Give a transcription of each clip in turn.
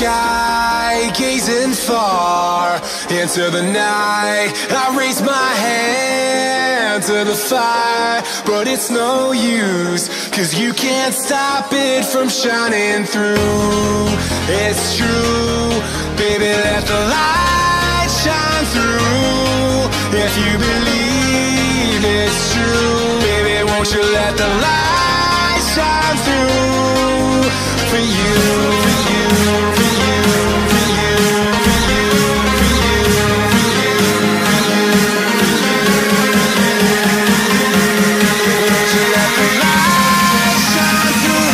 sky, gazing far into the night. I raise my hand to the fire, but it's no use, 'cause you can't stop it from shining through. It's true, baby, let the light shine through. If you believe it's true, baby, won't you let the light shine through for you, for you, for you, for you, for you, for you, for you, won't you let the light shine through?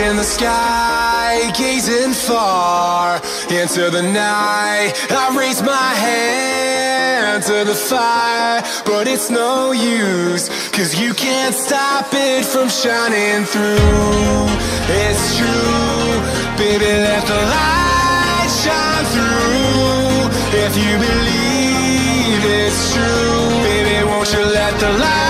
In the sky, gazing far into the night. I raise my hand to the fire, but it's no use, 'cause you can't stop it from shining through. It's true, baby, let the light shine through. If you believe it's true, baby, won't you let the light